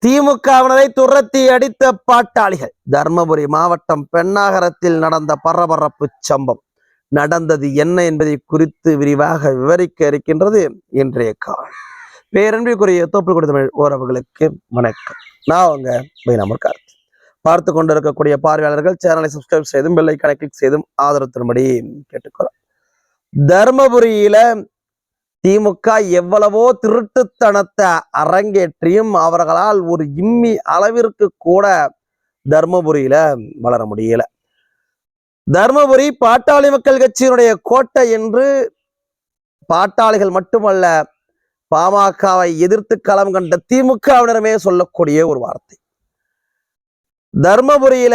திமுகவினரை துரத்தி அடித்த பாட்டாளிகள். தர்மபுரி மாவட்டம் பெண்ணாகரத்தில் நடந்த பரபரப்பு சம்பவம் நடந்தது என்ன என்பதை குறித்து விரிவாக விவரிக்க இருக்கின்றது இன்றைய கால். பேரன்பிற்குரிய தோப்பு கொடுத்த உறவுகளுக்கு வணக்கம். நான் அவங்க பைனாமர் கார்த்தி. பார்த்து கொண்டிருக்கக்கூடிய பார்வையாளர்கள் சேனலை சப்ஸ்கிரைப் செய்தும் பெல் ஐகானை கிளிக் செய்தும் ஆதரவு தரும்படி கேட்டுக்கிறோம். தர்மபுரியில திமுக எவ்வளவோ திருட்டுத்தனத்தை அரங்கேற்றியும் அவர்களால் ஒரு இம்மி அளவிற்கு கூட தர்மபுரியில வளர முடியல. தர்மபுரி பாட்டாளி மக்கள் கட்சியினுடைய கோட்டை என்று பாட்டாளிகள் மட்டுமல்ல, பாமகவை எதிர்த்து களம் கண்ட திமுகவினருமே சொல்லக்கூடிய ஒரு வார்த்தை. தர்மபுரியில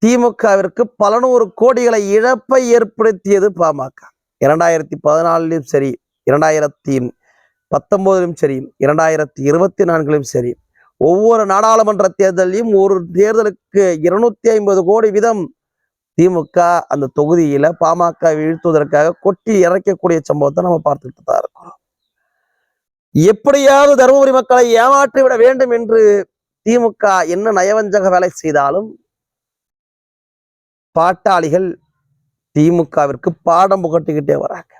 திமுகவிற்கு பல நூறு கோடிகளை இழப்பை ஏற்படுத்தியது பாமக. 2014 சரி, 2019 சரி, 2024 சரி, ஒவ்வொரு நாடாளுமன்ற தேர்தலையும் ஒரு தேர்தலுக்கு 250 கோடி வீதம் திமுக அந்த தொகுதியில பாமக வீழ்த்துவதற்காக கொட்டி இறக்கக்கூடிய சம்பவத்தை நம்ம பார்த்துட்டு தான் இருக்கோம். எப்படியாவது தருமபுரி மக்களை ஏமாற்றி விட வேண்டும் என்று திமுக என்ன நயவஞ்சக வேலை செய்தாலும் பாட்டாளிகள் திமுகவிற்கு பாடம் புகட்டிக்கிட்டே வராங்க.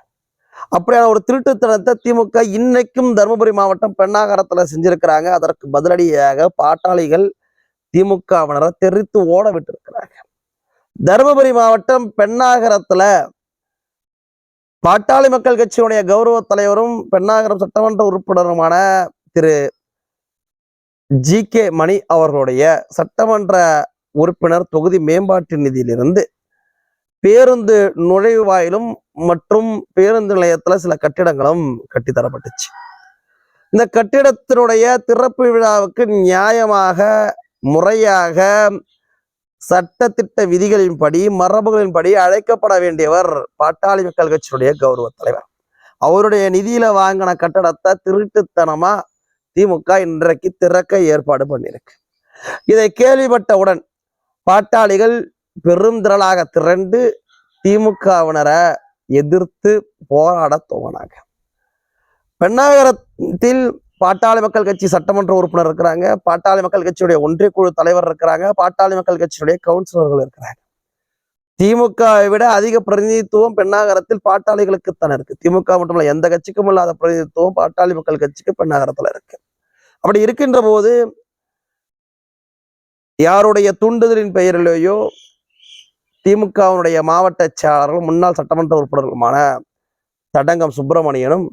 அப்படியான ஒரு திருட்டுத்தனத்தை திமுக இன்னைக்கும் தருமபுரி மாவட்டம் பெண்ணாகரத்துல செஞ்சிருக்கிறாங்க. அதற்கு பதிலடியாக பாட்டாளிகள் திமுகவினரை தெரித்து ஓட விட்டு இருக்கிறாங்க. தருமபுரி மாவட்டம் பெண்ணாகரத்துல பாட்டாளி மக்கள் கட்சியுடைய கௌரவ தலைவரும் பெண்ணாகரம் சட்டமன்ற உறுப்பினருமான திரு ஜி.கே. மணி அவர்களுடைய சட்டமன்ற உறுப்பினர் தொகுதி மேம்பாட்டு நிதியிலிருந்து பேருந்து நுழைவாயிலும் மற்றும் பேருந்து நிலையத்துல சில கட்டிடங்களும் கட்டித்தரப்பட்டுச்சு. இந்த கட்டிடத்தினுடைய திறப்பு விழாவுக்கு நியாயமாக முறையாக சட்டத்திட்ட விதிகளின்படி மரபுகளின்படி அழைக்கப்பட வேண்டியவர் பாட்டாளி மக்கள் கட்சியுடைய கௌரவ தலைவர். அவருடைய நிதியில வாங்கின கட்டடத்தை திருட்டுத்தனமா திமுக இன்றைக்கு திறக்க ஏற்பாடு பண்ணியிருக்கு. இதை கேள்விப்பட்டவுடன் பாட்டாளிகள் பெருந்திரளாக திரண்டு திமுகவினரை எதிர்த்து போராட துவங்கினாங்க. பெண்ணாகரத்தில் பாட்டாளி மக்கள் கட்சி சட்டமன்ற உறுப்பினர் இருக்கிறாங்க, பாட்டாளி மக்கள் கட்சியுடைய ஒன்றிய குழு தலைவர் இருக்கிறாங்க, பாட்டாளி மக்கள் கட்சியுடைய கவுன்சிலர்கள் இருக்கிறாங்க. திமுகவை விட அதிக பிரதிநிதித்துவம் பெண்ணாகரத்தில் பாட்டாளிகளுக்குத்தான் இருக்கு. திமுக மட்டுமல்ல, எந்த கட்சிக்கும் இல்லாத பிரதிநிதித்துவம் பாட்டாளி மக்கள் கட்சிக்கு பெண்ணாகரத்துல இருக்கு. அப்படி இருக்கின்ற போது யாருடைய தூண்டுதலின் பெயரிலேயோ திமுகவுடைய மாவட்ட செயலாளர்கள் முன்னாள் சட்டமன்ற உறுப்பினர்களுமான தடங்கம் சுப்பிரமணியனும்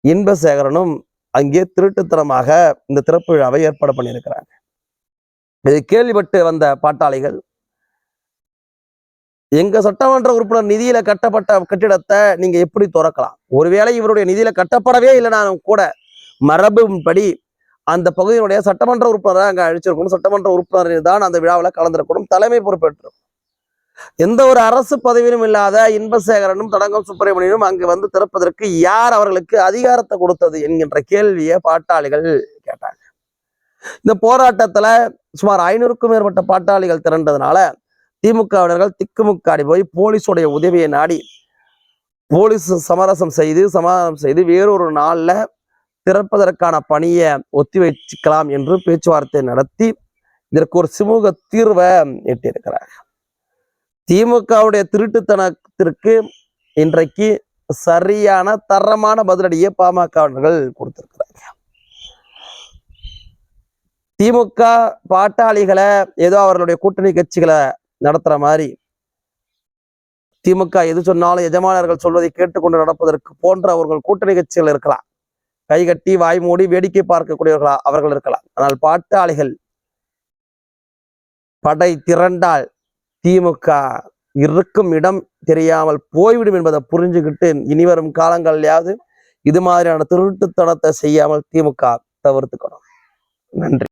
இன்பசேகரனும் அங்கே திருட்டுத்தனமாக இந்த திறப்பு விழாவை ஏற்பாடு பண்ணியிருக்கிறாங்க. இதை கேள்விப்பட்டு வந்த பாட்டாளிகள், எங்க சட்டமன்ற உறுப்பினர் நிதியில கட்டப்பட்ட கட்டிடத்தை நீங்க எப்படி திறக்கலாம்? ஒருவேளை இவருடைய நிதியில கட்டப்படவே இல்லைனாலும் கூட மரபுபடி அந்த பகுதியினுடைய சட்டமன்ற உறுப்பினராக அங்க அழிச்சிருக்கணும். சட்டமன்ற உறுப்பினர் தான் அந்த விழாவில் கலந்திருக்கணும், தலைமை பொறுப்பேற்று. எந்த ஒரு அரசு பதவியிலும் இல்லாத இன்பசேகரனும் தடங்கம் சுப்பிரமணியனும் அங்கு வந்து திறப்பதற்கு யார் அவர்களுக்கு அதிகாரத்தை கொடுத்தது என்கின்ற கேள்வியை பாட்டாளிகள் கேட்டாங்க. இந்த போராட்டத்துல சுமார் 500க்கும் மேற்பட்ட பாட்டாளிகள் திரண்டதுனால திமுகவினர்கள் திக்குமுக்காடி போய் போலீஸுடைய உதவியை நாடி போலீஸ் சமரசம் செய்து வேறொரு நாள்ல திறப்பதற்கான பணியை ஒத்தி வைக்கலாம் என்று பேச்சுவார்த்தை நடத்தி இதற்கு ஒரு சுமூக தீர்வை எட்டியிருக்கிறாங்க. திமுகவுடைய திருட்டுத்தனத்திற்கு இன்றைக்கு சரியான தரமான பதிலடியை பாமகவினர்கள் கொடுத்திருக்கிறாங்க. திமுக பாட்டாளிகளை ஏதோ அவர்களுடைய கூட்டணி கட்சிகளை நடத்துற மாதிரி திமுக எது சொன்னாலும் எஜமானர்கள் சொல்வதை கேட்டுக்கொண்டு நடப்பதற்கு போன்ற அவர்கள் கூட்டணி கட்சிகள் இருக்கலாம். கைகட்டி வாய் மூடி வேடிக்கை பார்க்கக்கூடியவர்களா அவர்கள் இருக்கலாம். ஆனால் பாட்டாளிகள் படை திரண்டால் திமுக இருக்கும் இடம் தெரியாமல் போய்விடும் என்பதை புரிஞ்சுக்கிட்டு இனிவரும் காலங்கள்லயாவது இது மாதிரியான திருட்டுத்தனத்தை செய்யாமல் திமுக தவிர்த்துக்கணும். நன்றி.